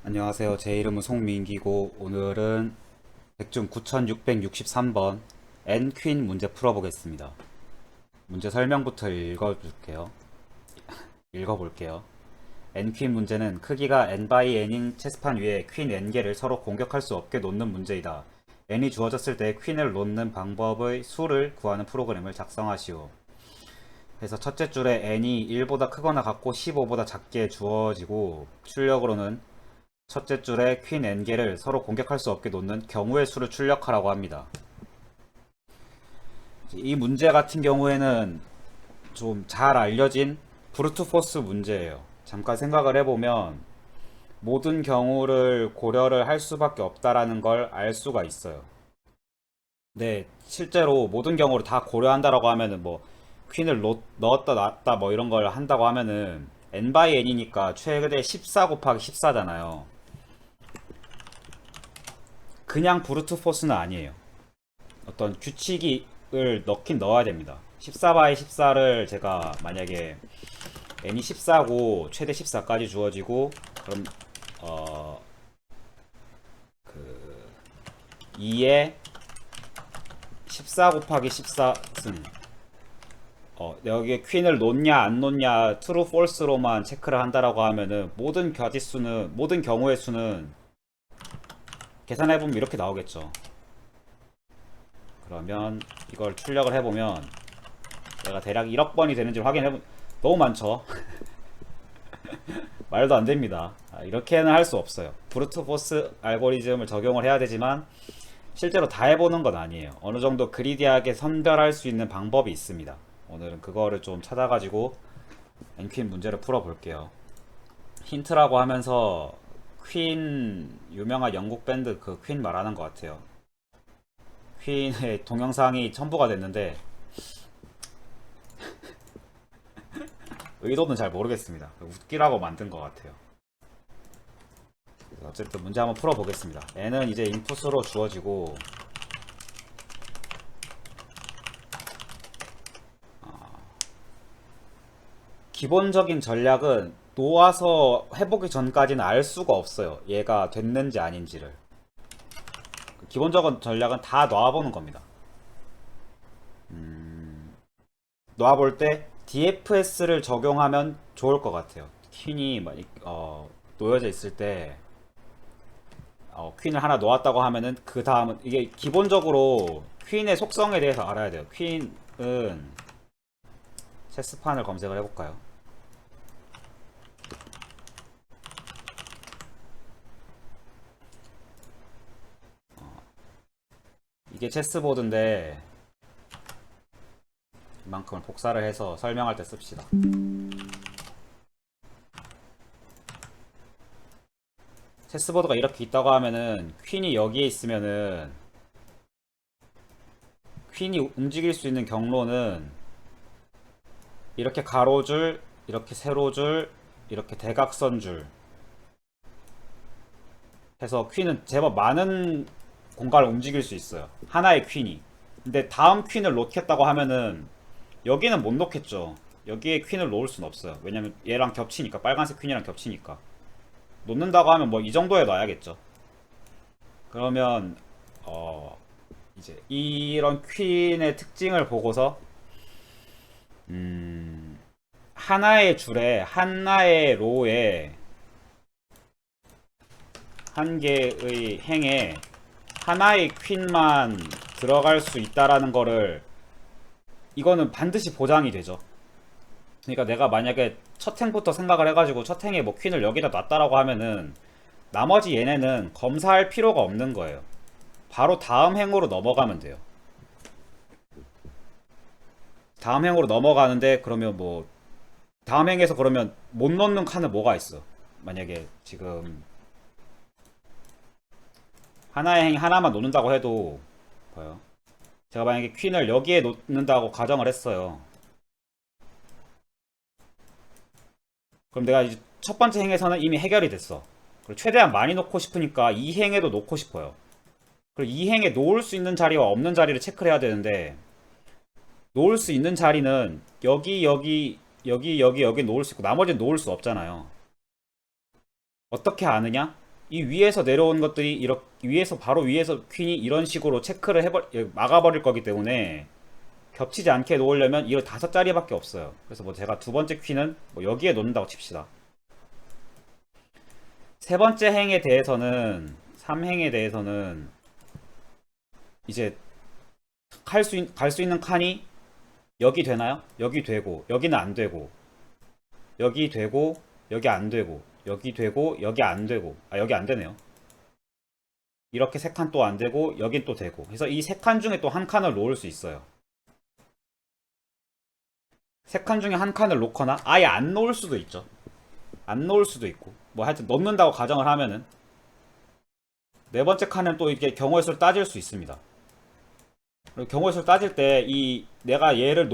안녕하세요. 제 이름은 송민기고 오늘은 백중 9663번 N퀸 문제 풀어보겠습니다. 문제 설명부터 읽어볼게요. N퀸 문제는 크기가 N 바이 N인 체스판 위에 퀸 N개를 서로 공격할 수 없게 놓는 문제이다. N이 주어졌을 때 퀸을 놓는 방법의 수를 구하는 프로그램을 작성하시오. 그래서 첫째 줄에 N이 1보다 크거나 같고 15보다 작게 주어지고 출력으로는 첫째 줄에 퀸 n개를 서로 공격할 수 없게 놓는 경우의 수를 출력하라고 합니다. 이 문제 같은 경우에는 좀 잘 알려진 브루트 포스 문제예요. 잠깐 생각을 해보면 모든 경우를 고려를 할 수밖에 없다라는 걸 알 수가 있어요. 근데 실제로 모든 경우를 다 고려한다라고 하면은 뭐 퀸을 넣었다 놨다 뭐 이런 걸 한다고 하면은 n 바이 n이니까 최대 14 곱하기 14잖아요. 그냥 브루트 포스는 아니에요. 어떤 규칙을 넣긴 넣어야 됩니다. 14 x 14를 제가 만약에 n이 14고 최대 14까지 주어지고 그럼 어, 그 2에 14 곱하기 14승 여기에 퀸을 놓냐 안 놓냐 true false로만 체크를 한다라고 하면은 모든 경우의 수는 계산해보면 이렇게 나오겠죠. 그러면 이걸 출력을 해보면 내가 대략 1억 번이 되는지 확인해보 너무 많죠. 말도 안 됩니다. 이렇게는 할 수 없어요. 브루트 포스 알고리즘을 적용을 해야 되지만 실제로 다 해보는 건 아니에요. 어느 정도 그리디하게 선별할 수 있는 방법이 있습니다. 오늘은 그거를 좀 찾아가지고 엔퀸 문제를 풀어볼게요. 힌트라고 하면서 퀸 유명한 영국 밴드 그 퀸 말하는 것 같아요. 퀸의 동영상이 첨부가 됐는데 의도는 잘 모르겠습니다. 웃기라고 만든 것 같아요. 어쨌든 문제 한번 풀어보겠습니다. n은 이제 인풋으로 주어지고 기본적인 전략은 놓아서 해보기 전까지는 알 수가 없어요. 얘가 됐는지 아닌지를. 기본적인 전략은 다 놔보는 겁니다. 놔볼 때 DFS를 적용하면 좋을 것 같아요. 퀸이 놓여져 있을 때 퀸을 하나 놓았다고 하면은 그 다음은 이게 기본적으로 퀸의 속성에 대해서 알아야 돼요. 퀸은 체스판을 검색을 해볼까요? 이게 체스보드인데 이만큼을 복사를 해서 설명할 때 씁시다. 체스보드가 이렇게 있다고 하면은 퀸이 여기에 있으면은 퀸이 움직일 수 있는 경로는 이렇게 가로줄, 이렇게 세로줄, 이렇게 대각선줄 해서 퀸은 제법 많은 공간을 움직일 수 있어요. 하나의 퀸이. 근데 다음 퀸을 놓겠다고 하면은 여기는 못 놓겠죠. 여기에 퀸을 놓을 순 없어요. 왜냐면 얘랑 겹치니까, 빨간색 퀸이랑 겹치니까. 놓는다고 하면 뭐 이 정도에 놔야겠죠. 그러면 이제 이런 퀸의 특징을 보고서 하나의 줄에 하나의 로에 한 개의 행에 하나의 퀸만 들어갈 수 있다라는 거를 이거는 반드시 보장이 되죠. 그러니까 내가 만약에 첫 행부터 생각을 해가지고 첫 행에 뭐 퀸을 여기다 놨다라고 하면은 나머지 얘네는 검사할 필요가 없는 거예요. 바로 다음 행으로 넘어가면 돼요. 다음 행으로 넘어가는데 그러면 뭐 다음 행에서 그러면 못 넣는 칸은 뭐가 있어? 만약에 지금 하나의 행 하나만 놓는다고 해도 봐요. 제가 만약에 퀸을 여기에 놓는다고 가정을 했어요. 그럼 내가 이제 첫 번째 행에서는 이미 해결이 됐어. 그리고 최대한 많이 놓고 싶으니까 이 행에도 놓고 싶어요. 그리고 이 행에 놓을 수 있는 자리와 없는 자리를 체크를 해야 되는데 놓을 수 있는 자리는 여기 놓을 수 있고 나머지는 놓을 수 없잖아요. 어떻게 아느냐? 이 위에서 내려온 것들이 이렇게 위에서 바로 위에서 퀸이 이런 식으로 체크를 막아버릴 거기 때문에 겹치지 않게 놓으려면 이런 5자리밖에 없어요. 그래서 뭐 제가 두 번째 퀸은 뭐 여기에 놓는다고 칩시다. 세 번째 행에 대해서는 3행에 대해서는 이제 갈 수 있는 칸이 여기 되나요? 여기 되고 여기는 안 되고 여기 되고 여기 안 되고 여기 되고 여기 안 되고 여기 안 되네요. 이렇게 세 칸 또 안 되고 여긴 또 되고 그래서 이 세 칸 중에 또 한 칸을 놓을 수 있어요. 세 칸 중에 한 칸을 놓거나 아예 안 놓을 수도 있죠. 안 놓을 수도 있고 뭐 하여튼 넣는다고 가정을 하면은 네 번째 칸은 또 이게 경우의 수를 따질 수 있습니다. 그리고 경우의 수를 따질 때 이 내가 얘를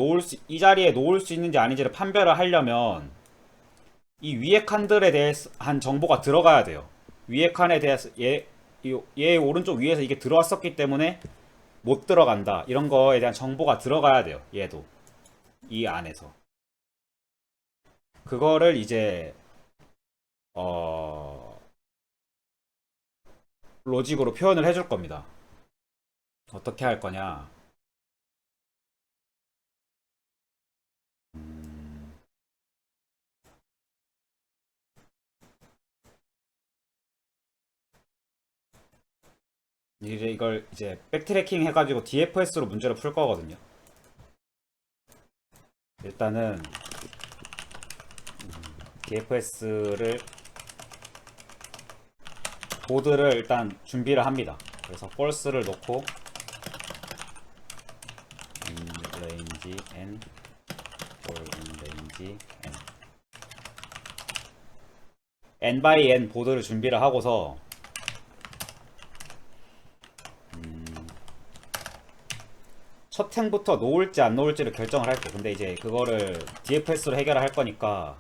이 자리에 놓을 수 있는지 아닌지를 판별을 하려면 이 위에 칸들에 대한 정보가 들어가야 돼요. 위에 칸에 대해서 얘 오른쪽 위에서 이게 들어왔었기 때문에 못 들어간다 이런 거에 대한 정보가 들어가야 돼요. 얘도 이 안에서 그거를 이제 로직으로 표현을 해줄 겁니다. 어떻게 할 거냐? 이걸 이제 백트래킹 해가지고 DFS로 문제를 풀 거거든요. 일단은 DFS를 보드를 일단 준비를 합니다. 그래서 false를 놓고 in range n for in range n n by n 보드를 준비를 하고서 첫 행부터 놓을지 안 놓을지를 결정을 할게요. 근데 이제 그거를 DFS로 해결을 할 거니까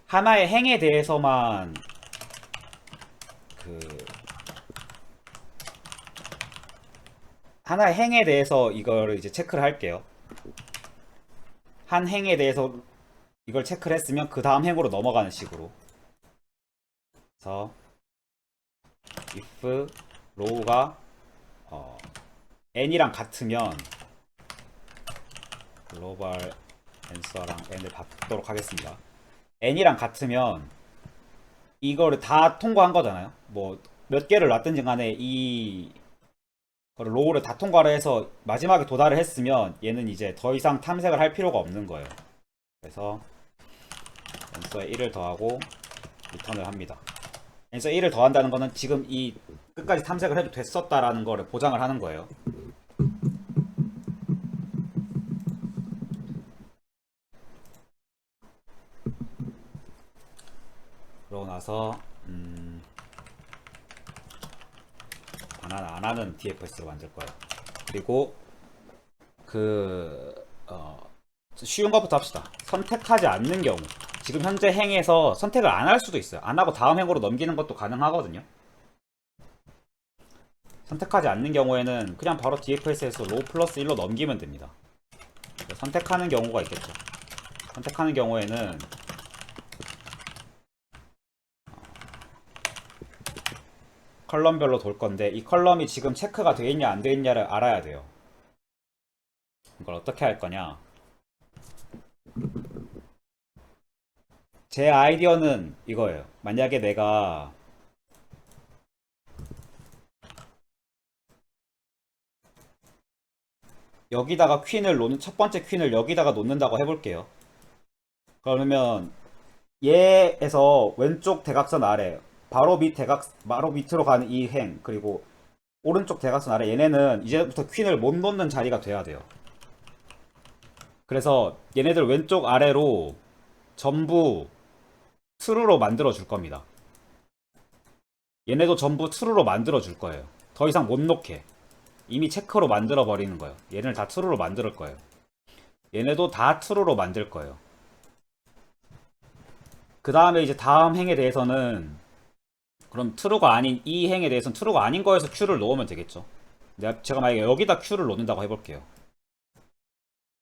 하나의 행에 대해서만 하나의 행에 대해서 이걸 이제 체크를 할게요. 한 행에 대해서 이걸 체크를 했으면 그 다음 행으로 넘어가는 식으로. 그래서 if row가 n이랑 같으면 글로벌 answer랑 n을 바꾸도록 하겠습니다. n이랑 같으면 이거를 다 통과한 거잖아요. 뭐 몇 개를 놨든지 간에 이 로우를 다 통과를 해서 마지막에 도달을 했으면 얘는 이제 더 이상 탐색을 할 필요가 없는 거예요. 그래서 answer에 1을 더하고 리턴을 합니다. answer 1을 더한다는 거는 지금 이 끝까지 탐색을 해도 됐었다라는 거를 보장을 하는 거예요. 그러고 나서 안 하는 DFS로 만들 거예요. 그리고 쉬운 것부터 합시다. 선택하지 않는 경우 지금 현재 행에서 선택을 안 할 수도 있어요. 안 하고 다음 행으로 넘기는 것도 가능하거든요. 선택하지 않는 경우에는 그냥 바로 DFS에서 로우 플러스 1로 넘기면 됩니다. 선택하는 경우가 있겠죠. 선택하는 경우에는 컬럼별로 돌 건데 이 컬럼이 지금 체크가 되어 있냐 안 되어 있냐를 알아야 돼요. 이걸 어떻게 할 거냐? 제 아이디어는 이거예요. 만약에 내가 여기다가 첫 번째 퀸을 여기다가 놓는다고 해볼게요. 그러면 얘에서 왼쪽 대각선 아래 바로 밑으로 가는 이 행 그리고 오른쪽 대각선 아래 얘네는 이제부터 퀸을 못 놓는 자리가 돼야 돼요. 그래서 얘네들 왼쪽 아래로 전부 트루로 만들어 줄 겁니다. 얘네도 전부 트루로 만들어 줄 거예요. 더 이상 못 놓게 이미 체크로 만들어 버리는 거예요. 얘네를 다 트루로 만들 거예요. 얘네도 다 트루로 만들 거예요. 그 다음에 이제 다음 행에 대해서는 그럼 트루가 아닌 이 행에 대해서는 트루가 아닌 거에서 Q를 놓으면 되겠죠. 제가 만약에 여기다 Q를 놓는다고 해볼게요.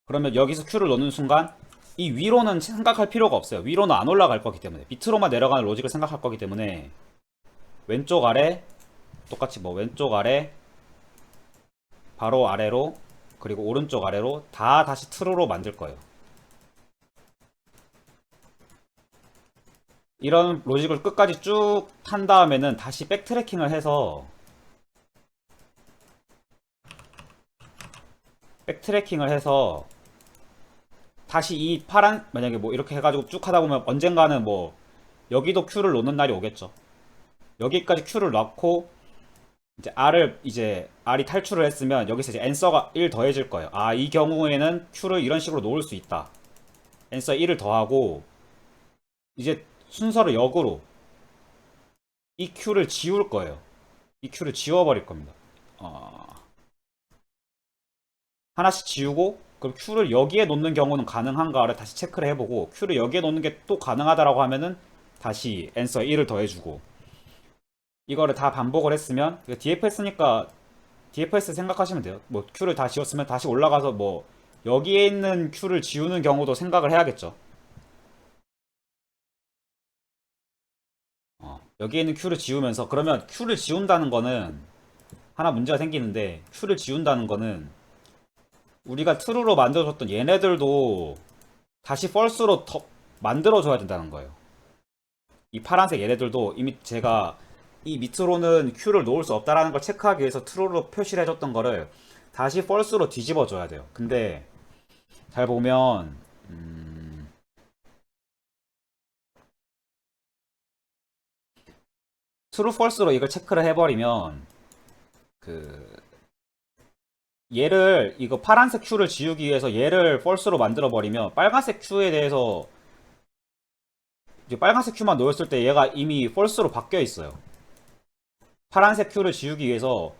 그러면 여기서 Q를 놓는 순간 이 위로는 생각할 필요가 없어요. 위로는 안 올라갈 거기 때문에. 밑으로만 내려가는 로직을 생각할 거기 때문에 왼쪽 아래 똑같이 뭐 왼쪽 아래 바로 아래로 그리고 오른쪽 아래로 다 다시 트루로 만들 거예요. 이런 로직을 끝까지 쭉 탄 다음에는 다시 백트래킹을 해서 다시 이 파란 만약에 뭐 이렇게 해가지고 쭉 하다 보면 언젠가는 뭐 여기도 Q를 놓는 날이 오겠죠. 여기까지 Q를 넣고 이제 R이 탈출을 했으면 여기서 이제 앤서가 1 더해질 거예요. 아, 이 경우에는 Q를 이런 식으로 놓을 수 있다. 앤서 1을 더하고 이제 순서를 역으로 이 Q를 지울 거예요. 이 Q를 지워버릴 겁니다. 하나씩 지우고 그럼 Q를 여기에 놓는 경우는 가능한가를 다시 체크를 해보고 Q를 여기에 놓는 게 또 가능하다라고 하면은 다시 앤서 1을 더해주고 이거를 다 반복을 했으면 DFS니까 DFS 생각하시면 돼요. 뭐 Q를 다 지웠으면 다시 올라가서 뭐 여기에 있는 Q를 지우는 경우도 생각을 해야겠죠. 여기에 있는 Q를 지우면서 그러면 Q를 지운다는 거는 하나 문제가 생기는데 Q를 지운다는 거는 우리가 true로 만들어줬던 얘네들도 다시 false로 만들어줘야 된다는 거예요. 이 파란색 얘네들도 이미 제가 이 밑으로는 Q를 놓을 수 없다라는 걸 체크하기 위해서 true로 표시를 해줬던 거를 다시 false로 뒤집어줘야 돼요. 근데 잘 보면 true, false로 이걸 체크를 해버리면 얘를 이거 파란색 Q를 지우기 위해서 얘를 false로 만들어 버리면 빨간색 Q에 대해서 이제 빨간색 Q만 놓였을 때 얘가 이미 false로 바뀌어 있어요. 파란색 Q를 지우기 위해서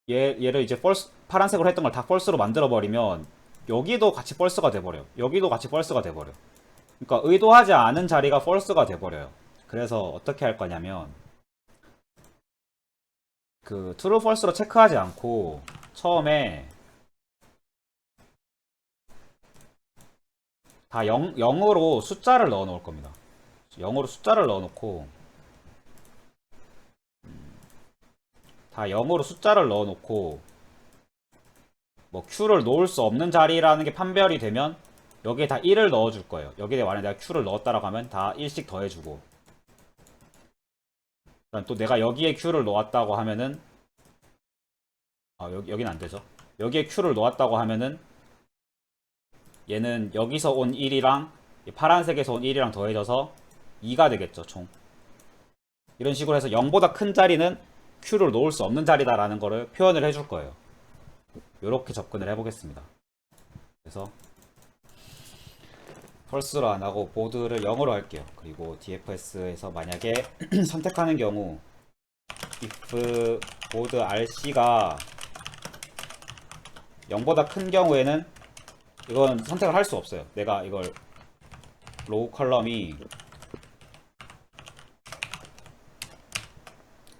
얘를 이제 파란색으로 했던 걸 다 false로 만들어 버리면 여기도 같이 false가 돼 버려요. 여기도 같이 false가 돼 버려. 그러니까 의도하지 않은 자리가 false가 돼 버려요. 그래서 어떻게 할 거냐면 true, false로 체크하지 않고 처음에 다 0으로 숫자를 넣어 놓을 겁니다. 0으로 숫자를 넣어 놓고 다 0으로 숫자를 넣어 놓고 뭐 Q를 놓을 수 없는 자리라는 게 판별이 되면 여기에 다 1을 넣어 줄 거예요. 여기에 만약에 내가 Q를 넣었다라고 하면 다 1씩 더해 주고 또 내가 여기에 Q를 놓았다고 하면은 여긴 안 되죠. 여기에 Q를 놓았다고 하면은 얘는 여기서 온 1이랑 파란색에서 온 1이랑 더해져서 2가 되겠죠, 총. 이런 식으로 해서 0보다 큰 자리는 Q를 놓을 수 없는 자리다라는 거를 표현을 해줄 거예요. 이렇게 접근을 해보겠습니다. 그래서 펄스로 안 하고 보드를 0으로 할게요. 그리고 DFS에서 만약에 선택하는 경우 if 보드 RC가 0보다 큰 경우에는 이건 선택을 할 수 없어요. 내가 이걸 로우 컬럼이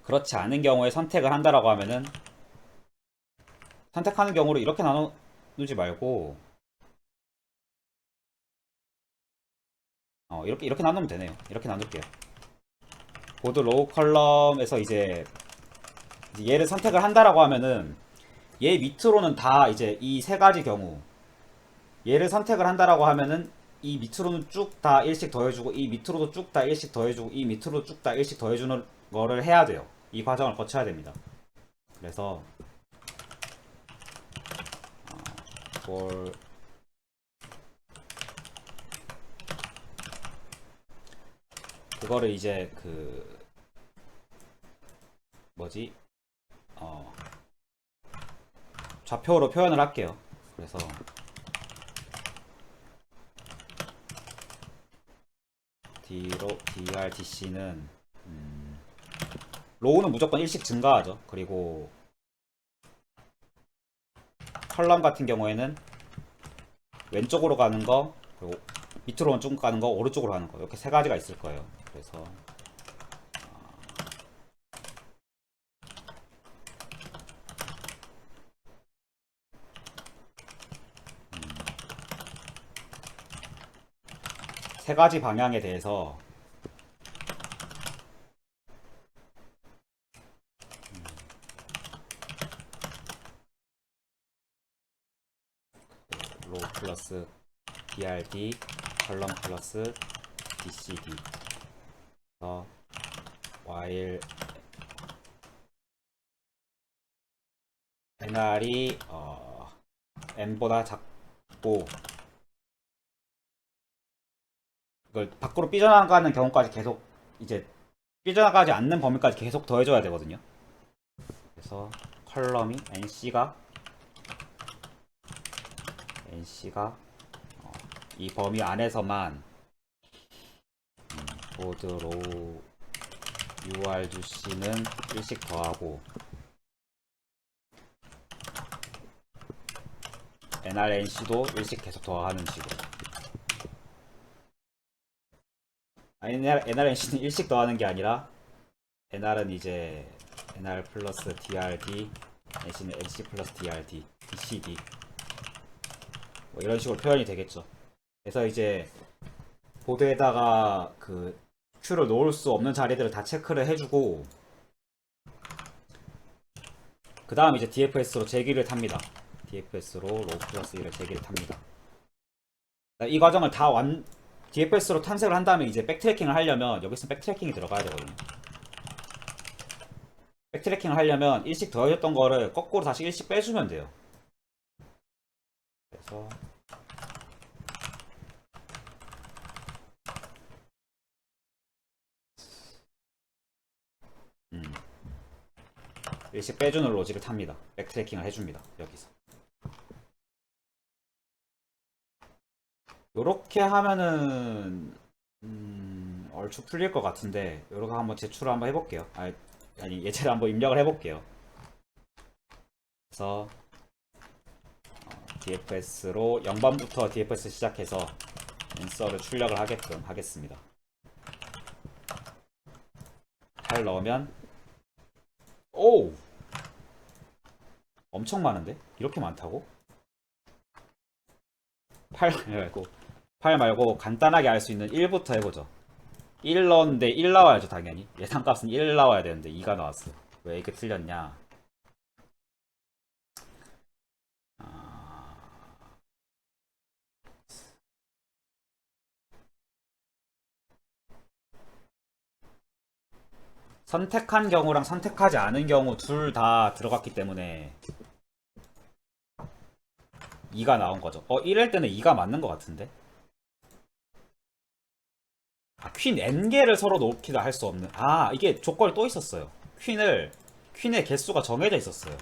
그렇지 않은 경우에 선택을 한다라고 하면은 선택하는 경우를 이렇게 나누지 말고 이렇게 나누면 되네요. 이렇게 나눌게요. 보드 로우 컬럼에서 이제 얘를 선택을 한다라고 하면은 얘 밑으로는 다 이제 이 세 가지 경우 얘를 선택을 한다라고 하면은 이 밑으로는 쭉 다 1씩 더해주고 이 밑으로도 쭉 다 1씩 더해주고 이 밑으로도 쭉 다 1씩 더해주는 거를 해야 돼요. 이 과정을 거쳐야 됩니다. 그래서 for 그거를 이제 뭐지 좌표로 표현을 할게요. 그래서 DRDC는 로우는 무조건 1씩 증가하죠. 그리고 컬럼 같은 경우에는 왼쪽으로 가는 거 그리고 밑으로 쭉 가는 거 오른쪽으로 가는 거 이렇게 세 가지가 있을 거예요. 그래서 세 가지 방향에 대해서 로 플러스 DRD 컬럼 플러스 DCD while NR이 N보다 작고 이걸 밖으로 삐져나가는 경우까지 계속 이제 삐져나가지 않는 범위까지 계속 더해줘야 되거든요. 그래서 컬럼이 NC가 이 범위 안에서만 보드 로우 UR 주씨는 1씩 더하고 NRNC도 1씩 계속 더하는 식으로. NRNC는 1씩 더하는 게 아니라 NR은 이제 NR 플러스 DRD, NC는 NC 플러스 DRD, DCD 뭐 이런 식으로 표현이 되겠죠. 그래서 이제 보드에다가 그 Q를 놓을 수 없는 자리들을 다 체크를 해주고 그 다음 이제 DFS로 재기를 탑니다. DFS로 로우 플러스 1을 재기를 탑니다. 이 과정을 다 DFS로 탐색을 한 다음에 이제 백트래킹을 하려면 여기서 백트래킹이 들어가야 되거든요. 백트래킹을 하려면 1씩 더해줬던 거를 거꾸로 다시 1씩 빼주면 돼요. 그래서 일씩 빼주는 로직을 탑니다. 백트래킹을 해줍니다. 여기서 요렇게 하면은 얼추 풀릴 것 같은데 요렇게 한번 제출을 한번 해볼게요. 아니 예제를 한번 입력을 해볼게요. 그래서 DFS로 0번부터 DFS 시작해서 앤서를 출력을 하게끔 하겠습니다. 8 넣으면 오! 엄청 많은데? 이렇게 많다고? 8 말고 간단하게 알 수 있는 1부터 해보죠. 1 넣었는데 1 나와야죠 당연히. 예상값은 1 나와야 되는데 2가 나왔어. 왜 이렇게 틀렸냐. 선택한 경우랑 선택하지 않은 경우 둘 다 들어갔기 때문에 2가 나온 거죠. 이럴 때는 2가 맞는 것 같은데. 퀸 N개를 서로 놓기도 할 수 없는. 이게 조건이 또 있었어요. 퀸의 개수가 정해져 있었어요.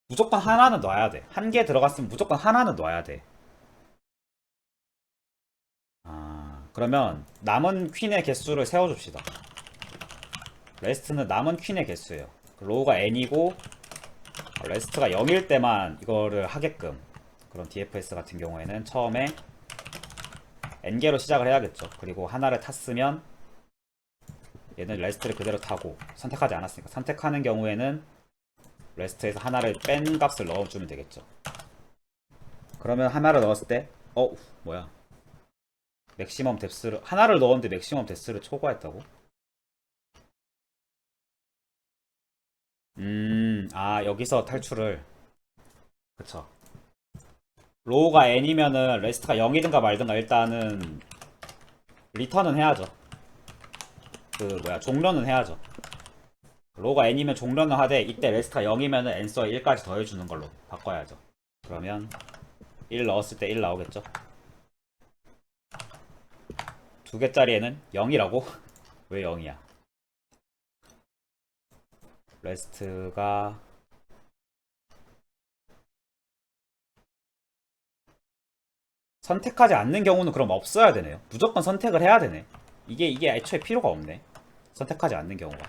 무조건 하나는 놔야 돼. 한 개 들어갔으면 무조건 하나는 놔야 돼. 그러면 남은 퀸의 개수를 세워줍시다. 레스트는 남은 퀸의 개수예요. 로우가 N이고 레스트가 0일 때만 이거를 하게끔. 그런 DFS 같은 경우에는 처음에 N개로 시작을 해야겠죠. 그리고 하나를 탔으면 얘는 레스트를 그대로 타고 선택하지 않았으니까 선택하는 경우에는 레스트에서 하나를 뺀 값을 넣어주면 되겠죠. 그러면 하나를 넣었을 때 뭐야, 맥시멈 뎁스를 하나를 넣었는데 맥시멈 뎁스를 초과했다고? 여기서 탈출을, 그쵸. 로우가 N이면은 레스트가 0이든가 말든가 일단은 리턴은 해야죠. 종료는 해야죠. 로우가 N이면 종료는 하되 이때 레스트가 0이면은 N서에 1까지 더해주는 걸로 바꿔야죠. 그러면 1 넣었을 때 1 나오겠죠. 두 개짜리에는 0이라고? 왜 0이야? 레스트가 선택하지 않는 경우는 그럼 없어야 되네요. 무조건 선택을 해야 되네. 이게 애초에 필요가 없네. 선택하지 않는 경우가.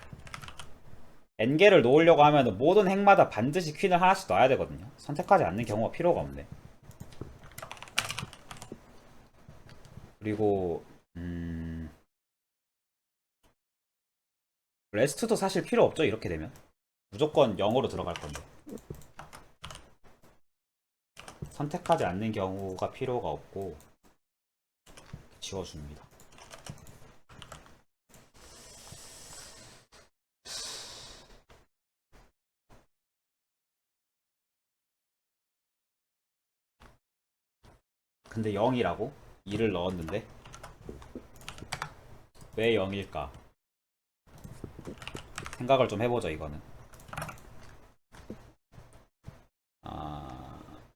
N개를 놓으려고 하면 모든 행마다 반드시 퀸을 하나씩 넣어야 되거든요. 선택하지 않는 경우가 필요가 없네. 그리고 레스트도 사실 필요 없죠. 이렇게 되면 무조건 0으로 들어갈 건데. 선택하지 않는 경우가 필요가 없고 지워줍니다. 근데 0이라고? 2를 넣었는데 왜 0일까? 생각을 좀 해보죠. 이거는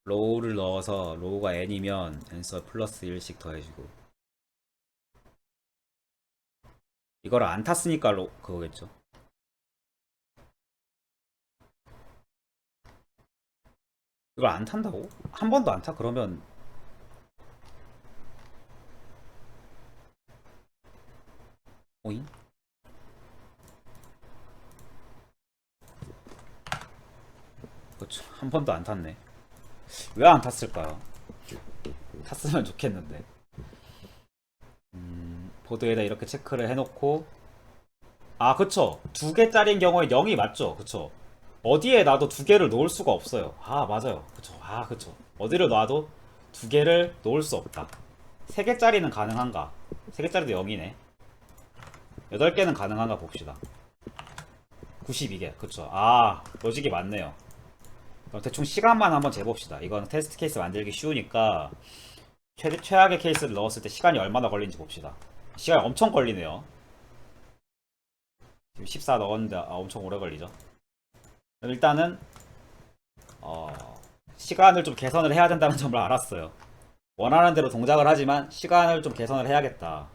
로우를 넣어서 로우가 n이면 n서 플러스 1씩 더해주고 이거를 안 탔으니까 그거겠죠. 이걸 안 탄다고? 한 번도 안 타? 그러면 오잉? 그렇죠. 한 번도 안 탔네. 왜 안 탔을까요? 탔으면 좋겠는데. 보드에다 이렇게 체크를 해놓고 그쵸. 두 개짜리인 경우에 0이 맞죠. 그쵸. 어디에 놔도 두 개를 놓을 수가 없어요. 맞아요. 그쵸. 그쵸. 어디를 놔도 두 개를 놓을 수 없다. 세 개짜리는 가능한가? 세 개짜리도 0이네. 8개는 가능한가 봅시다. 92개. 그쵸. 로직이 맞네요. 그럼 대충 시간만 한번 재봅시다. 이건 테스트 케이스 만들기 쉬우니까 최악의 케이스를 넣었을 때 시간이 얼마나 걸리는지 봅시다. 시간이 엄청 걸리네요. 지금 14 넣었는데 엄청 오래 걸리죠. 일단은 시간을 좀 개선을 해야 된다는 점을 알았어요. 원하는 대로 동작을 하지만 시간을 좀 개선을 해야겠다.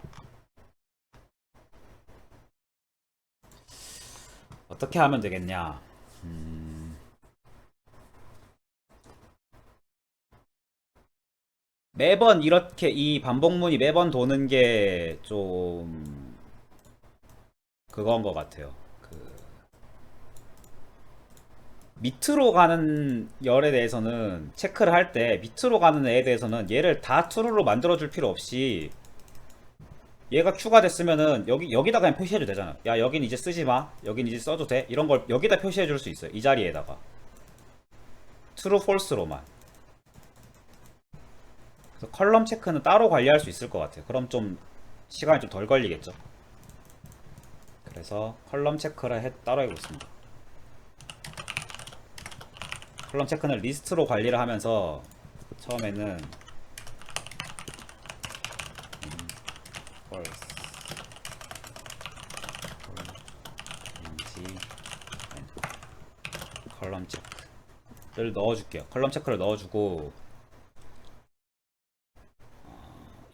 어떻게 하면 되겠냐? 매번 이렇게 이 반복문이 매번 도는 게 좀 그건 것 같아요. 밑으로 가는 열에 대해서는 체크를 할 때 밑으로 가는 애에 대해서는 얘를 다 true로 만들어줄 필요 없이 얘가 Q가 됐으면은 여기다 그냥 표시해도 되잖아. 야, 여긴 이제 쓰지 마. 여긴 이제 써도 돼. 이런 걸 여기다 표시해 줄 수 있어요. 이 자리에다가. true, false로만. 그래서 컬럼 체크는 따로 관리할 수 있을 것 같아요. 그럼 좀 시간이 좀 덜 걸리겠죠. 그래서 컬럼 체크를 따로 해보겠습니다. 컬럼 체크는 리스트로 관리를 하면서 처음에는 false, 컬럼 체크를 넣어줄게요. 컬럼 체크를 넣어주고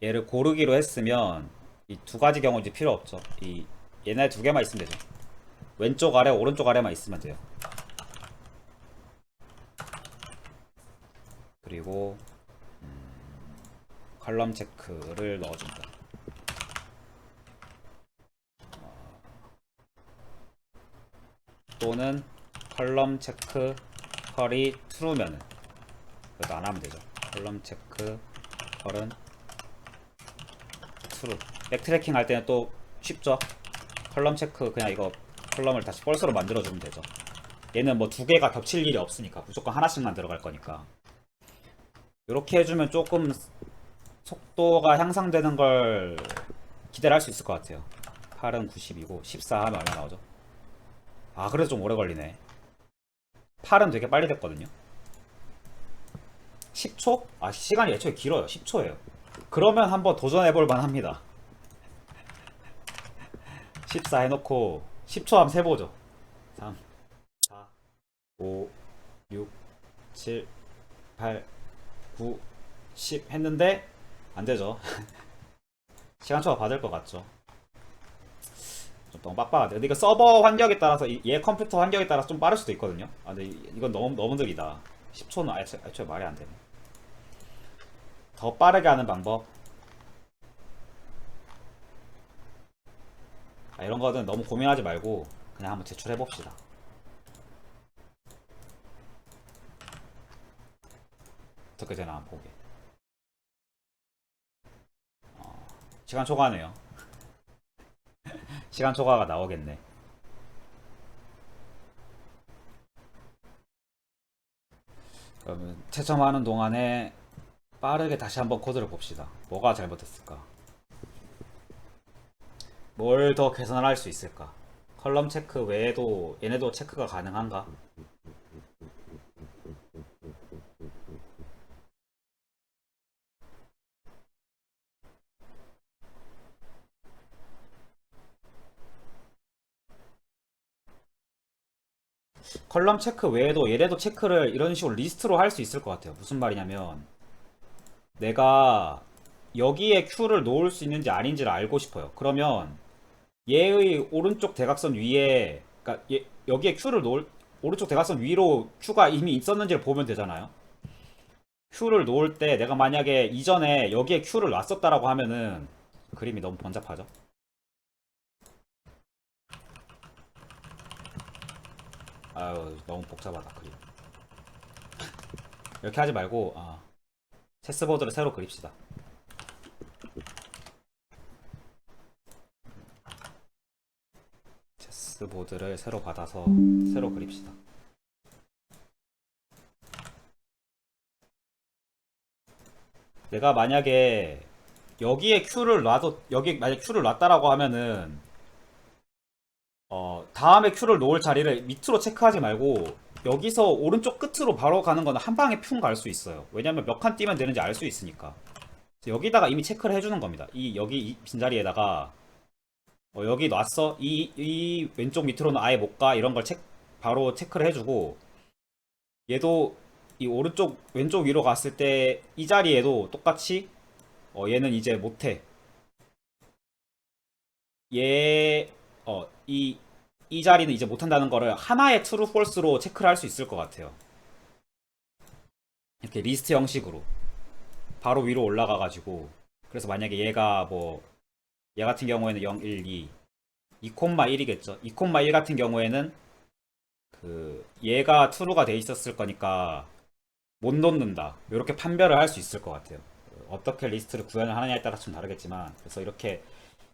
얘를 고르기로 했으면 이 두 가지 경우 이제 필요 없죠. 이 얘네 두 개만 있으면 되죠. 왼쪽 아래 오른쪽 아래만 있으면 돼요. 그리고 컬럼 체크를 넣어줍니다. 또는 컬럼 체크 컬이 true면은 그래도 안 하면 되죠. 컬럼 체크 컬은 true. 백트래킹 할 때는 또 쉽죠. 컬럼 체크 그냥 이거 컬럼을 다시 false로 만들어주면 되죠. 얘는 뭐 두 개가 겹칠 일이 없으니까 무조건 하나씩만 들어갈 거니까. 이렇게 해주면 조금 속도가 향상되는 걸 기대를 할 수 있을 것 같아요. 8은 90이고 14 하면 얼마 나오죠? 그래도 좀 오래 걸리네. 8은 되게 빨리 됐거든요. 10초? 시간이 애초에 길어요. 10초예요. 그러면 한번 도전해볼 만합니다. 14 해놓고 10초 하면 세보죠. 3, 4, 5, 6, 7, 8, 9, 10 했는데 안되죠. 시간 초과 받을 것 같죠. 좀 너무 빡빡한데. 근데 이거 서버 환경에 따라서 얘 컴퓨터 환경에 따라서 좀 빠를 수도 있거든요. 근데 이건 너무 느리다. 10초는 애초에 말이 안 되네. 더 빠르게 하는 방법. 이런 거는 너무 고민하지 말고 그냥 한번 제출해 봅시다. 어떻게 되나 한번 보게. 시간 초과네요. 시간 초과가 나오겠네. 그러면 채점하는 동안에 빠르게 다시 한번 코드를 봅시다. 뭐가 잘못됐을까? 뭘 더 개선할 수 있을까? 컬럼 체크 외에도 얘네도 체크가 가능한가? 컬럼 체크 외에도 얘네도 체크를 이런 식으로 리스트로 할 수 있을 것 같아요. 무슨 말이냐면 내가 여기에 Q를 놓을 수 있는지 아닌지를 알고 싶어요. 그러면 얘의 오른쪽 대각선 위에, 그러니까 여기에 Q를 놓을, 오른쪽 대각선 위로 Q가 이미 있었는지를 보면 되잖아요. Q를 놓을 때 내가 만약에 이전에 여기에 Q를 놨었다라고 하면은 그림이 너무 번잡하죠. 아유, 너무 복잡하다 그림. 이렇게 하지 말고 체스보드를 새로 그립시다. 체스보드를 새로 받아서 새로 그립시다. 내가 만약에 여기에 Q를 놔도, 여기 만약 Q를 놨다라고 하면은 다음에 Q를 놓을 자리를 밑으로 체크하지 말고 여기서 오른쪽 끝으로 바로 가는 거는 한 방에 뿅 갈 수 있어요. 왜냐면 몇 칸 뛰면 되는지 알 수 있으니까. 여기다가 이미 체크를 해주는 겁니다. 여기 이 빈자리에다가 여기 놨어? 이 왼쪽 밑으로는 아예 못 가? 이런 걸 바로 체크를 해주고, 얘도 이 오른쪽 왼쪽 위로 갔을 때 이 자리에도 똑같이 얘는 이제 못해. 얘 이 자리는 이제 못한다는 거를 하나의 true false로 체크를 할 수 있을 것 같아요. 이렇게 리스트 형식으로 바로 위로 올라가 가지고, 그래서 만약에 얘가 뭐 얘 같은 경우에는 0, 1, 2 2,1이겠죠. 2,1 같은 경우에는 그 얘가 true가 돼 있었을 거니까 못 놓는다, 이렇게 판별을 할 수 있을 것 같아요. 어떻게 리스트를 구현을 하느냐에 따라 좀 다르겠지만, 그래서 이렇게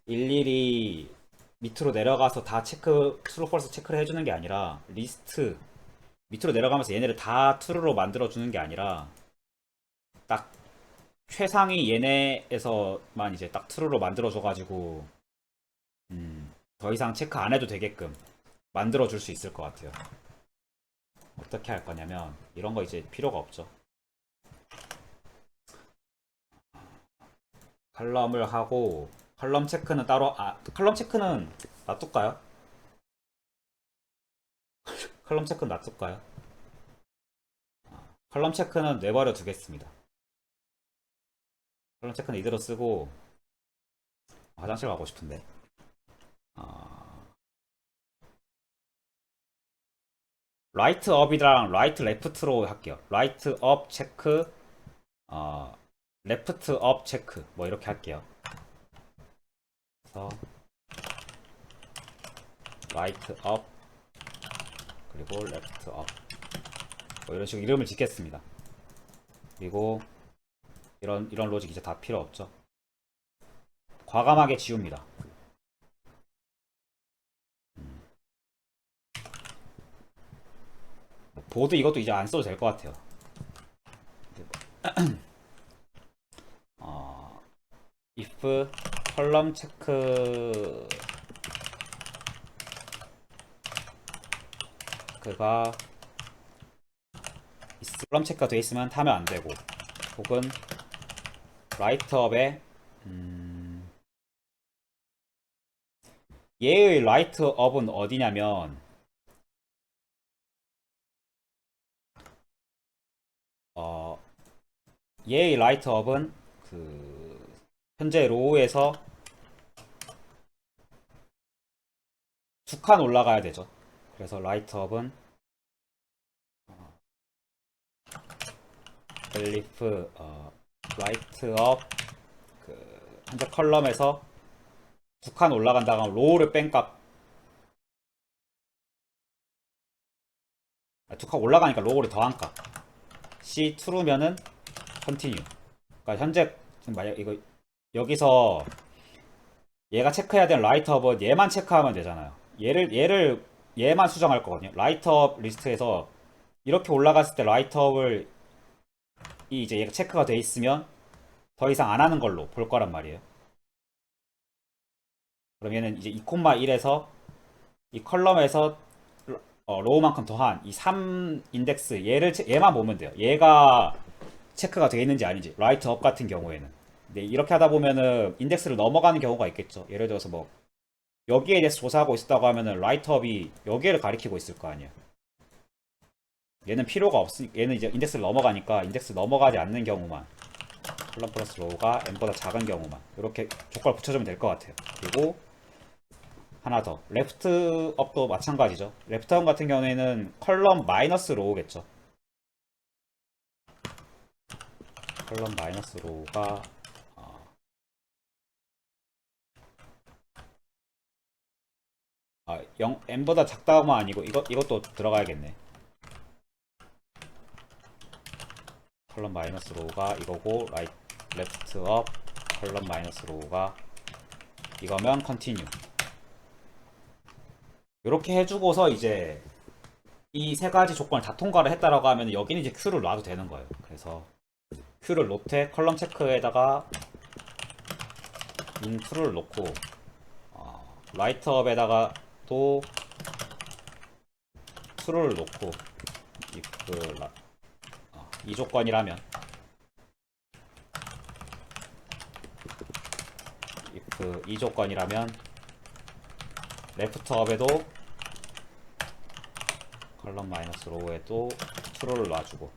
일일이 밑으로 내려가서 다 체크, true, false 체크를 해주는 게 아니라, 리스트 밑으로 내려가면서 얘네를 다 true로 만들어 주는 게 아니라 딱 최상위 얘네에서만 이제 딱 true로 만들어 줘가지고 더 이상 체크 안 해도 되게끔 만들어 줄 수 있을 것 같아요. 어떻게 할 거냐면 이런 거 이제 필요가 없죠. 컬럼을 하고, 컬럼 체크는 따로, 컬럼 체크는 놔둘까요? 컬럼 체크는 놔둘까요? 컬럼 체크는 내버려 두겠습니다. 컬럼 체크는 이대로 쓰고, 화장실 가고 싶은데. 라이트 업이랑 라이트 레프트로 할게요. 라이트 업 체크, 레프트 업 체크, 뭐 이렇게 할게요. 그래서 라이트 업 그리고 레프트 업, 뭐 이런 식으로 이름을 짓겠습니다. 그리고 이런 로직 이제 다 필요 없죠. 과감하게 지웁니다. 보드 이것도 이제 안 써도 될 것 같아요. if 컬럼 체크 그가 컬럼 체크가 돼 있으면 타면 안 되고, 혹은 라이트업에 얘의 라이트업은 어디냐면 얘의 라이트업은 그 현재 로우에서 두 칸 올라가야 되죠. 그래서 라이트업은 벨리프 라이트업 그 현재 컬럼에서 두 칸 올라간 다음 로우를 뺀 값, 두 칸 올라가니까 로우를 더한 값 C true면은 continue. 그러니까 현재 지금 만약 이거 여기서 얘가 체크해야 되는 라이트업은 얘만 체크하면 되잖아요. 얘만 수정할 거거든요. 라이트업 리스트에서 이렇게 올라갔을 때 라이트업을 이제 얘가 체크가 돼 있으면 더 이상 안 하는 걸로 볼 거란 말이에요. 그럼 얘는 이제 2,1에서 이 컬럼에서 로우만큼 더한 이 3 인덱스 얘만 보면 돼요. 얘가 체크가 되어 있는지 아닌지 라이트업 같은 경우에는. 근데 이렇게 하다 보면은 인덱스를 넘어가는 경우가 있겠죠. 예를 들어서 뭐 여기에 대해서 조사하고 있었다고 하면은 라이트업이 여기를 가리키고 있을 거 아니에요. 얘는 필요가 없으니까 얘는 이제 인덱스를 넘어가니까 인덱스 넘어가지 않는 경우만 컬럼 플러스 로우가 n보다 작은 경우만 이렇게 조건을 붙여주면 될 것 같아요. 그리고 하나 더 레프트 업도 마찬가지죠. 레프트 업 같은 경우에는 컬럼 마이너스 로우겠죠. 컬럼 마이너스 로우가 n보다 작다고만 아니고 이것도 들어가야겠네. 컬럼 마이너스 로우가 이거고 레프트 업 컬럼 마이너스 로우가 이거면 컨티뉴 이렇게 해주고서 이제 이 세 가지 조건을 다 통과를 했다라고 하면 여기는 이제 Q를 놔도 되는 거예요. 그래서 Q를 놓되 컬럼 체크에다가 인트를 놓고 라이트업에다가 또 true를 놓고 이 조건이라면 이 조건이라면 레프트업에도 컬럼 마이너스 로우에도 true를 놔주고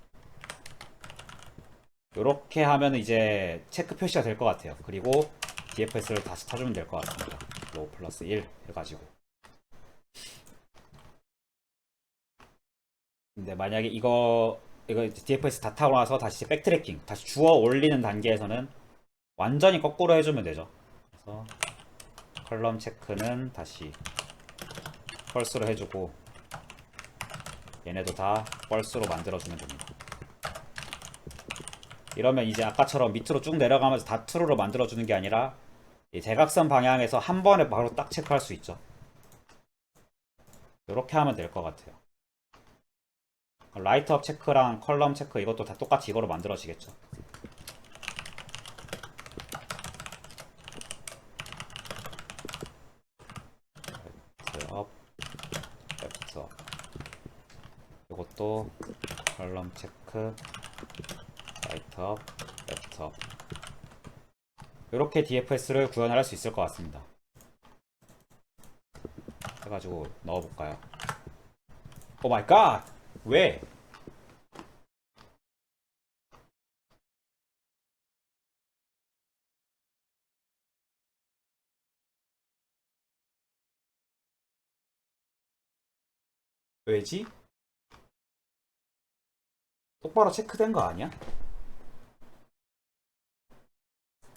이렇게 하면 이제 체크 표시가 될 것 같아요. 그리고 DFS를 다시 타주면 될 것 같습니다. 로우 플러스 1 해가지고. 근데 만약에 이거 DFS 다 타고 나서 다시 백트래킹 다시 주워 올리는 단계에서는 완전히 거꾸로 해주면 되죠. 그래서 컬럼 체크는 다시 펄스로 해주고 얘네도 다 펄스로 만들어주면 됩니다. 이러면 이제 아까처럼 밑으로 쭉 내려가면서 다 트루로 만들어주는 게 아니라 이 대각선 방향에서 한 번에 바로 딱 체크할 수 있죠. 이렇게 하면 될 것 같아요. 라이트업 체크랑 컬럼 체크 이것도 다 똑같이 이거로 만들어지겠죠. 레프트업, 레프트업. 이것도 컬럼 체크, 라이트업, 레프트업. 이렇게 DFS를 구현을 할 수 있을 것 같습니다. 해가지고 넣어볼까요? 오 마이 갓! 왜? 왜지? 똑바로 체크된 거 아니야?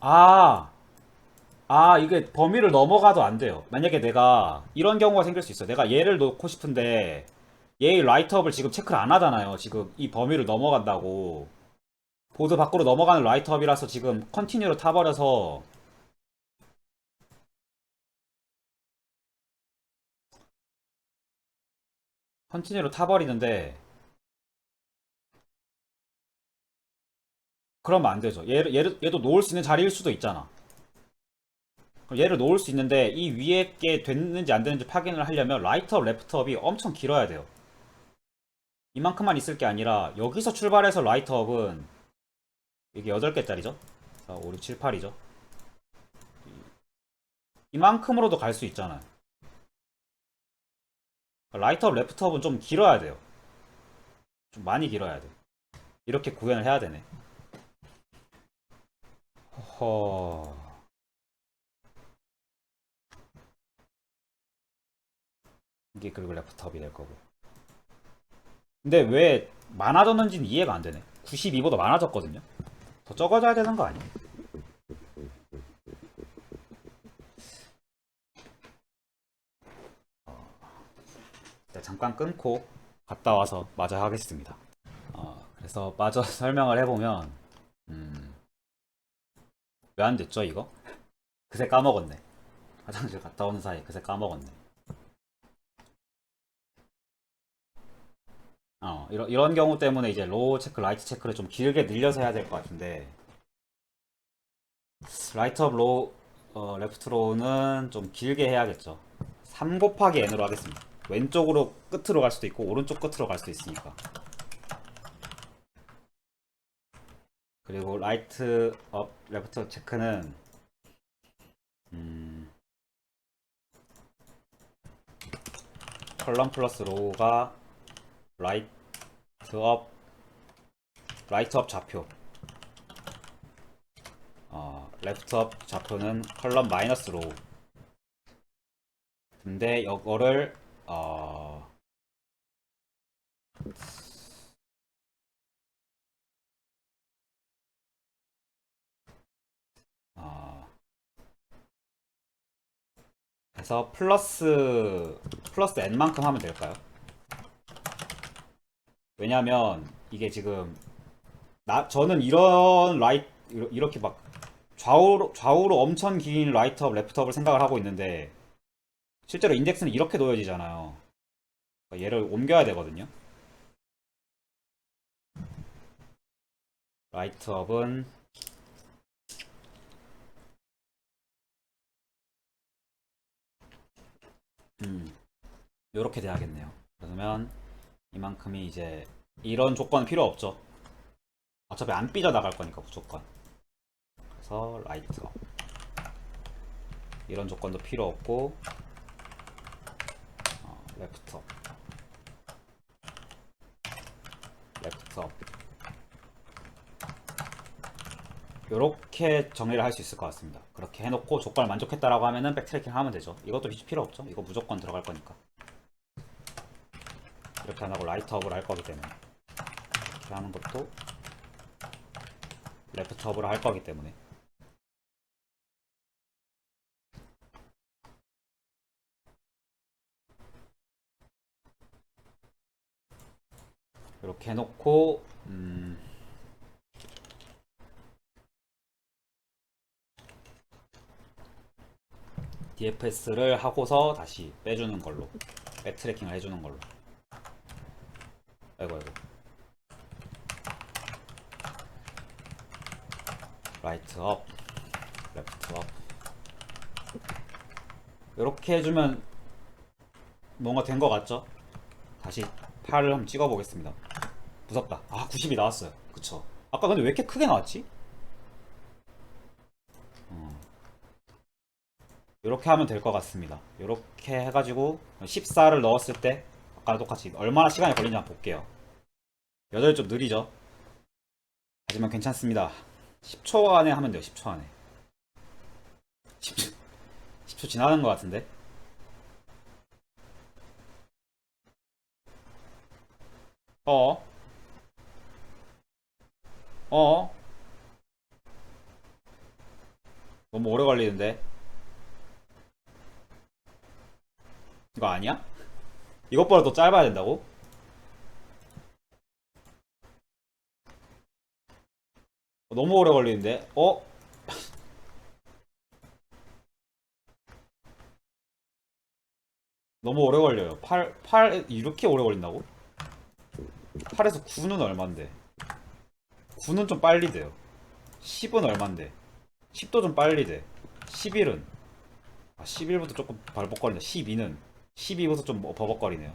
아, 이게 범위를 넘어가도 안 돼요. 만약에 내가 이런 경우가 생길 수 있어. 내가 얘를 놓고 싶은데 얘의 라이트업을 지금 체크를 안 하잖아요. 지금 이 범위를 넘어간다고. 보드 밖으로 넘어가는 라이트업이라서 지금 컨티뉴로 타버려서 컨티뉴로 타버리는데 그러면 안 되죠. 얘도 놓을 수 있는 자리일 수도 있잖아. 그럼 얘를 놓을 수 있는데 이 위에 게 됐는지 안 됐는지 확인을 하려면 라이트업, 레프트업이 엄청 길어야 돼요. 이만큼만 있을 게 아니라 여기서 출발해서 라이트업은 이게 8개짜리죠? 4, 5, 6, 7, 8이죠? 이만큼으로도 갈 수 있잖아요. 라이트업, 레프트업은 좀 길어야 돼요. 좀 많이 길어야 돼. 이렇게 구현을 해야 되네. 허... 이게 그리고 레프트업이 될 거고. 근데 왜 많아졌는지는 이해가 안 되네. 92보다 많아졌거든요. 더 적어져야 되는 거 아니야? 네, 잠깐 끊고 갔다 와서 마저 하겠습니다. 그래서 마저 설명을 해보면 왜 안 됐죠 이거? 그새 까먹었네. 화장실 갔다 오는 사이에 그새 까먹었네. 이런 경우 때문에 이제 로우 체크, 라이트 체크를 좀 길게 늘려서 해야 될 것 같은데, 라이트 업 로우, 레프트 로우는 좀 길게 해야겠죠. 3 곱하기 n으로 하겠습니다. 왼쪽으로 끝으로 갈 수도 있고, 오른쪽 끝으로 갈 수도 있으니까. 그리고 라이트 업, 레프트 체크는, 컬럼 플러스 로우가 라이트 업, 라이트 업 좌표. 레프트 업 좌표는 컬럼 마이너스 로우. 근데 이거를 어, 해서 플러스 n만큼 하면 될까요? 왜냐면 이게 지금 저는 이런 이렇게 막 좌우로 엄청 긴 라이트업 레프트업을 생각을 하고 있는데 실제로 인덱스는 이렇게 놓여지잖아요. 그러니까 얘를 옮겨야 되거든요. 라이트업은 이렇게 돼야겠네요. 그러면 이만큼이 이제 이런 조건은 필요 없죠. 어차피 안 삐져나갈 거니까 무조건. 그래서 라이트업 이런 조건도 필요 없고 레프트업 레프트업 이렇게 정리를 할 수 있을 것 같습니다. 그렇게 해놓고 조건을 만족했다라고 하면은 백트래킹 하면 되죠. 이것도 필요 없죠. 이거 무조건 들어갈 거니까. 이렇게 안 하고 라이트업을 할 거기 때문에 이렇게 하는 것도 레프트업으로 할 거기 때문에 이렇게 해놓고 DFS를 하고서 다시 빼주는 걸로 백트래킹을 해주는 걸로. 아이고 라이트업 레프트업 이렇게 해주면 뭔가 된 것 같죠? 다시 팔을 한번 찍어보겠습니다. 무섭다. 90이 나왔어요. 그쵸? 아까 근데 왜 이렇게 크게 나왔지? 이렇게 하면 될 것 같습니다. 이렇게 해가지고 14를 넣었을 때 아까랑 똑같이 얼마나 시간이 걸리냐 한번 볼게요. 여전히 좀 느리죠? 하지만 괜찮습니다. 10초 안에 하면 돼요. 10초 안에. 10초, 10초 지나는 것 같은데? 어? 어? 너무 오래 걸리는데? 이거 아니야? 이것보다 더 짧아야 된다고? 너무 오래 걸리는데? 너무 오래 걸려요. 8 이렇게 오래 걸린다고? 8에서 9는 얼만데? 9는 좀 빨리 돼요. 10은 얼만데? 10도 좀 빨리 돼. 11은 11부터 조금 발벅거린다. 12는 12부터 좀 버벅거리네요.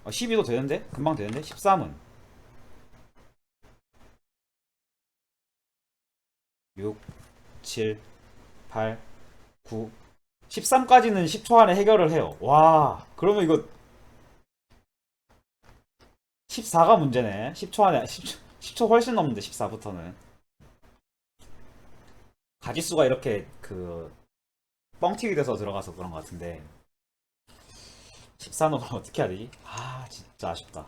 12도 되는데? 금방 되는데? 13은 6, 7, 8, 9, 13까지는 10초 안에 해결을 해요. 와, 그러면 이거 14가 문제네. 10초 안에 10초 훨씬 넘는데 14부터는 가지수가 이렇게 그 뻥튀기 돼서 들어가서 그런 것 같은데 14는 어떻게 해야 되지? 진짜 아쉽다.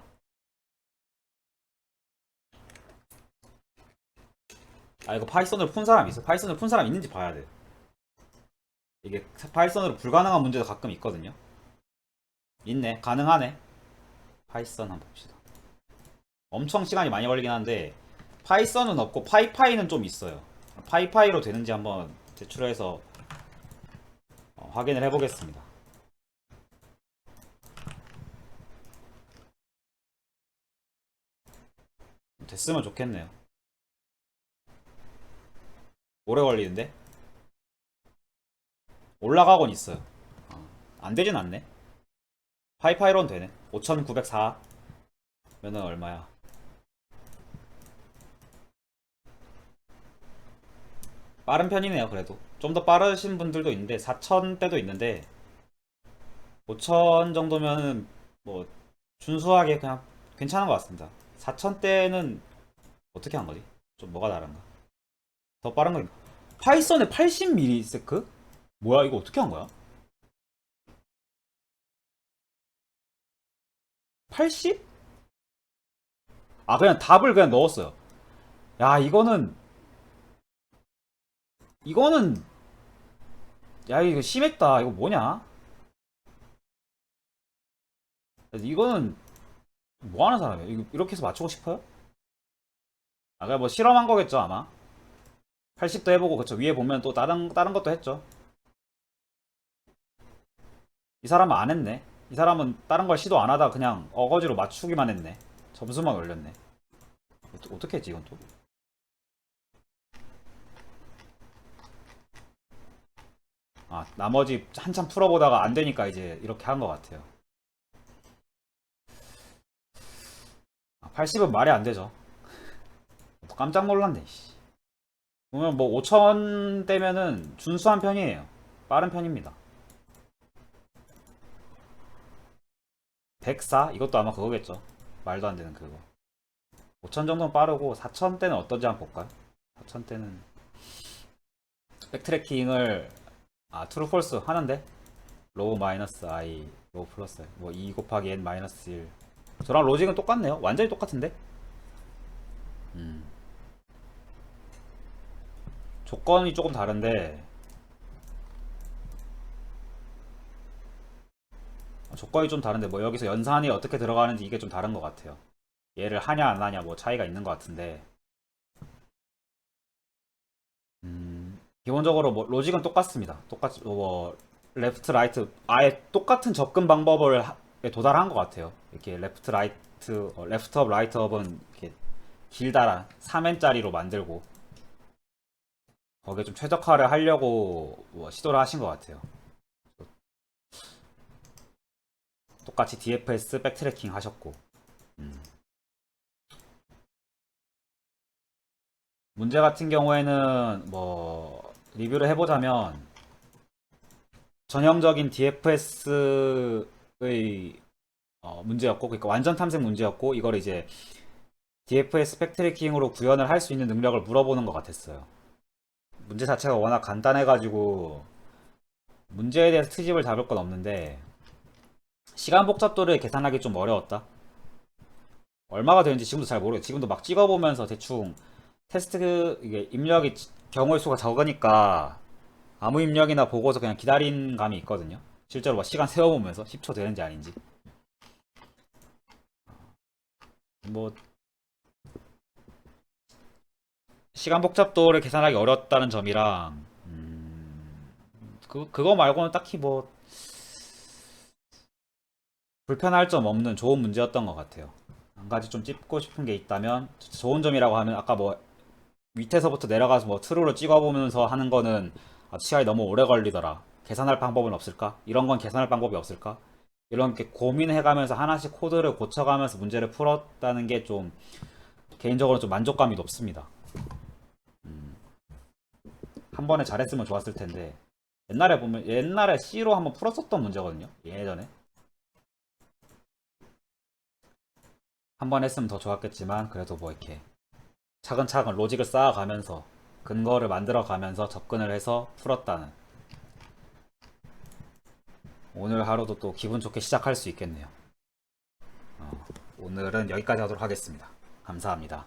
이거 파이썬으로 푼 사람 있어? 파이썬으로 푼 사람 있는지 봐야 돼. 이게 파이썬으로 불가능한 문제도 가끔 있거든요. 있네. 가능하네. 파이썬 한번 봅시다. 엄청 시간이 많이 걸리긴 한데 파이썬은 없고 파이파이는 좀 있어요. 파이파이로 되는지 한번 제출해서 확인을 해보겠습니다. 됐으면 좋겠네요. 오래 걸리는데? 올라가곤 있어요. 안 되진 않네. 파이파이론 되네. 5904 면은 얼마야? 빠른 편이네요. 그래도 좀 더 빠르신 분들도 있는데 4000대도 있는데 5000 정도면은 뭐 준수하게 그냥 괜찮은 것 같습니다. 4000대는 어떻게 한 거지? 좀 뭐가 다른가? 더 빠른 거 파이썬에 80ms? 뭐야 이거 어떻게 한 거야? 80? 아 그냥 답을 그냥 넣었어요. 야 이거는 야 이거 심했다. 이거 뭐냐? 이거는 뭐 하는 사람이야? 이거 이렇게 해서 맞추고 싶어요? 아 그냥 뭐 실험한 거겠죠 아마. 80도 해보고 그쵸 위에 보면 또 다른 것도 했죠. 이 사람은 안 했네. 이 사람은 다른 걸 시도 안 하다 그냥 어거지로 맞추기만 했네. 점수만 올렸네. 어떻게 했지 이건 또? 아 나머지 한참 풀어보다가 안 되니까 이제 이렇게 한 것 같아요. 80은 말이 안 되죠. 깜짝 놀랐네. 씨. 보면 뭐 5000대면은 준수한 편이에요. 빠른 편입니다. 104? 이것도 아마 그거겠죠. 말도 안 되는 그거. 5000 정도는 빠르고 4000대는 어떤지 한번 볼까요? 4000대는 백트래킹을 트루 폴스 하는데 로우 마이너스 i 로우 플러스 뭐 2 곱하기 n 마이너스 1 저랑 로직은 똑같네요. 완전히 똑같은데 음. 조건이 조금 다른데 조건이 좀 다른데 뭐 여기서 연산이 어떻게 들어가는지 이게 좀 다른 것 같아요. 얘를 하냐 안 하냐 뭐 차이가 있는 것 같은데 기본적으로 뭐 로직은 똑같습니다. 똑같이 뭐 레프트 라이트 아예 똑같은 접근 방법을 도달한 것 같아요. 이렇게 레프트 라이트 레프트 업 라이트 업은 이렇게 길다란 3n짜리로 만들고 거기에 좀 최적화를 하려고 뭐 시도를 하신 것 같아요. 똑같이 DFS 백트래킹 하셨고 문제 같은 경우에는 뭐 리뷰를 해보자면 전형적인 DFS의 문제였고 그러니까 완전 탐색 문제였고 이걸 이제 DFS 백트래킹으로 구현을 할 수 있는 능력을 물어보는 것 같았어요. 문제 자체가 워낙 간단해가지고 문제에 대해서 트집을 잡을 건 없는데 시간 복잡도를 계산하기 좀 어려웠다. 얼마가 되는지 지금도 잘 모르겠어요. 지금도 막 찍어보면서 대충 테스트 이게 입력이 경우의 수가 적으니까 아무 입력이나 보고서 그냥 기다린 감이 있거든요. 실제로 막 시간 세워보면서 10초 되는지 아닌지 뭐 시간 복잡도를 계산하기 어렵다는 점이랑 그거 말고는 딱히 뭐 불편할 점 없는 좋은 문제였던 것 같아요. 한 가지 좀 찝고 싶은 게 있다면 좋은 점이라고 하면 아까 뭐 밑에서부터 내려가서 뭐 트루를 찍어보면서 하는 거는 시간이 너무 오래 걸리더라. 계산할 방법은 없을까? 이런 건 계산할 방법이 없을까? 이런 게 고민해가면서 하나씩 코드를 고쳐가면서 문제를 풀었다는 게 좀 개인적으로 좀 만족감이 높습니다. 한 번에 잘했으면 좋았을 텐데 옛날에 보면 옛날에 C로 한번 풀었었던 문제거든요. 예전에 한 번 했으면 더 좋았겠지만 그래도 뭐 이렇게 차근차근 로직을 쌓아가면서 근거를 만들어가면서 접근을 해서 풀었다는 오늘 하루도 또 기분 좋게 시작할 수 있겠네요. 오늘은 여기까지 하도록 하겠습니다. 감사합니다.